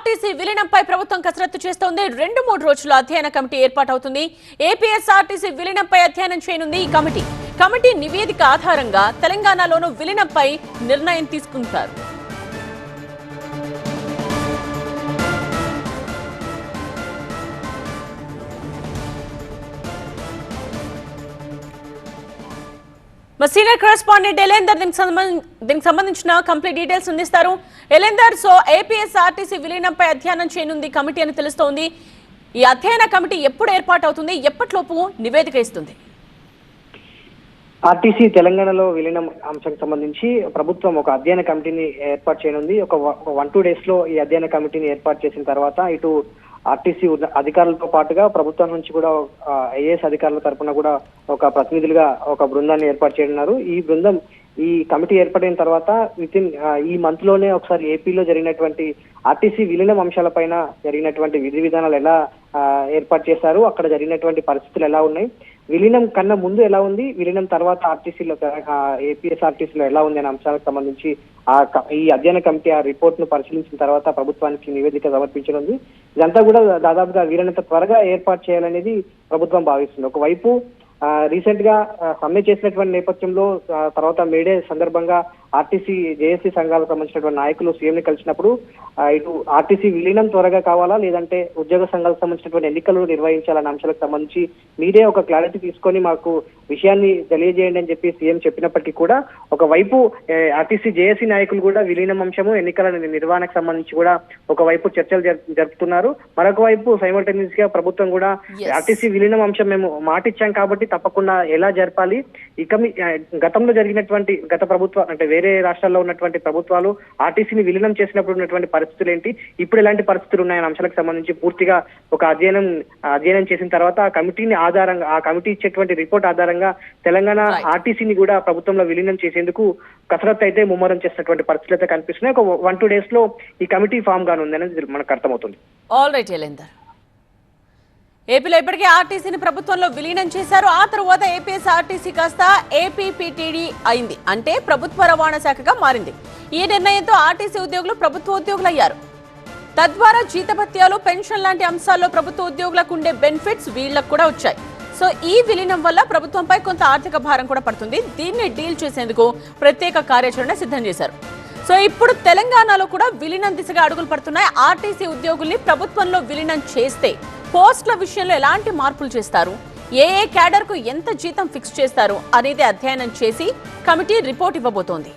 RTC విలీనంపై ప్రభుత్వం కసరత్తు చేస్తోంది. 2-3 రోజుల అధ్యయన కమిటీ ఏర్పాటవుతుంది. ఏపీఎస్ఆర్టీసీ విలీనంపై అధ్యయనం చేయనుంది ఈ కమిటీ నివేదిక ఆధారంగా తెలంగాణలోనూ విలీనంపై నిర్ణయం తీసుకుంటారు. మా సీనియర్ కరెస్పాండెంట్ ఎలేందర్ దీనికి సంబంధించిన కంప్లీట్ డీటెయిల్స్ అందిస్తారు. ఎలేందర్, సో ఏపీఎస్ఆర్టీసీ విలీనంపై అధ్యయనం చేయనుంది కమిటీ అని తెలుస్తోంది. ఈ అధ్యయన కమిటీ ఎప్పుడు ఏర్పాటు అవుతుంది, ఎప్పటిలోపు నివేదిక ఇస్తుంది? ఆర్టీసీ తెలంగాణలో విలీనం అంశానికి సంబంధించి ప్రభుత్వం ఒక అధ్యయన కమిటీని ఏర్పాటు చేయనుంది. ఒక 1-2 days లో ఈ అధ్యయన కమిటీని ఏర్పాటు చేసిన తర్వాత ఇటు ఆర్టీసీ అధికారులతో పాటుగా ప్రభుత్వం నుంచి కూడా ఐఏఎస్ అధికారుల తరఫున కూడా ఒక ప్రతినిధులుగా ఒక బృందాన్ని ఏర్పాటు చేయనున్నారు. ఈ కమిటీ ఏర్పడిన తర్వాత ఈ మంత్ లోనే ఒకసారి ఏపీలో జరిగినటువంటి ఆర్టీసీ విలీనం అంశాలపైన జరిగినటువంటి విధి విధానాలు ఎలా ఏర్పాటు చేశారు, అక్కడ జరిగినటువంటి పరిస్థితులు ఎలా ఉన్నాయి, విలీనం కన్నా ముందు ఎలా ఉంది, విలీనం తర్వాత ఏపీఎస్ఆర్టీసీలో ఎలా ఉంది అనే అంశాలకు సంబంధించి ఈ అధ్యయన కమిటీ ఆ రిపోర్ట్ ను పరిశీలించిన తర్వాత ప్రభుత్వానికి నివేదిక సమర్పించనుంది. ఇదంతా కూడా దాదాపుగా వీలైనంత త్వరగా ఏర్పాటు చేయాలనేది ప్రభుత్వం భావిస్తుంది. ఒకవైపు రీసెంట్ గా సమ్మె చేసినటువంటి నేపథ్యంలో తర్వాత మేడే సందర్భంగా ఆర్టీసీ జేఏసీ సంఘాలకు సంబంధించినటువంటి నాయకులు సీఎం ని కలిసినప్పుడు ఇటు ఆర్టీసీ విలీనం త్వరగా కావాలా లేదంటే ఉద్యోగ సంఘాలకు సంబంధించినటువంటి ఎన్నికలు నిర్వహించాలన్న అంశాలకు సంబంధించి మీరే ఒక క్లారిటీ తీసుకొని మాకు విషయాన్ని తెలియజేయండి అని చెప్పి సీఎం చెప్పినప్పటికీ కూడా ఒకవైపు ఆర్టీసీ జేఏసీ నాయకులు కూడా విలీనం అంశము ఎన్నికల నిర్వహణకు సంబంధించి కూడా ఒకవైపు చర్చలు జరుపుతున్నారు. మరొక వైపు సైమల్టేనియస్ గా ప్రభుత్వం కూడా ఆర్టీసీ విలీనం అంశం మేము మాటిచ్చాం కాబట్టి తప్పకుండా ఎలా జరపాలి, గతంలో జరిగినటువంటి గత ప్రభుత్వం అంటే వేరే రాష్ట్రాల్లో ఉన్నటువంటి ప్రభుత్వాలు ఆర్టీసీని విలీనం చేసినప్పుడు ఉన్నటువంటి పరిస్థితులు ఏంటి, ఇప్పుడు ఎలాంటి పరిస్థితులు ఉన్నాయన్న అంశాలకు సంబంధించి పూర్తిగా ఒక అధ్యయనం చేసిన తర్వాత ఆ కమిటీ ఇచ్చేటువంటి రిపోర్ట్ ఆధారంగా తెలంగాణ ఆర్టీసీని కూడా ప్రభుత్వంలో విలీనం చేసేందుకు కసరత్తు అయితే ముమ్మరం చేసినటువంటి పరిస్థితులు అయితే కనిపిస్తున్నాయి. ఒక 1-2 days లో ఈ కమిటీ ఫామ్ గానుంది అనేది మనకు అర్థమవుతుంది. All right Elender. ఏపీలో ఇప్పటికే ఆర్టీసీని ప్రభుత్వంలో విలీనం చేశారు. ఆ తర్వాత ఏపీఎస్ఆర్టీసీ కాస్త ఏపీపీటీడీ అయింది, అంటే ప్రభుత్వ రవాణా శాఖగా మారింది. ఈ నిర్ణయంతో ఆర్టీసీ ఉద్యోగులు ప్రభుత్వ ఉద్యోగులు అయ్యారు. తద్వారా జీతభత్యాలు, పెన్షన్ లాంటి అంశాల్లో ప్రభుత్వ ఉద్యోగులకు ఉండే బెనిఫిట్స్ వీళ్లకు కూడా వచ్చాయి. సో ఈ విలీనం వల్ల ప్రభుత్వంపై కొంత ఆర్థిక భారం కూడా పడుతుంది. దీన్ని డీల్ చేసేందుకు ప్రత్యేక కార్యాచరణ సిద్ధం చేశారు. సో ఇప్పుడు తెలంగాణలో కూడా విలీనం దిశగా అడుగులు పడుతున్నాయి. ఆర్టీసీ ఉద్యోగుల్ని ప్రభుత్వంలో విలీనం చేస్తే పోస్టుల విషయంలో ఎలాంటి మార్పులు చేస్తారు, ఏ క్యాడర్ కు ఎంత జీతం ఫిక్స్ చేస్తారు అనేది అధ్యయనం చేసి కమిటీ రిపోర్ట్ ఇవ్వబోతోంది.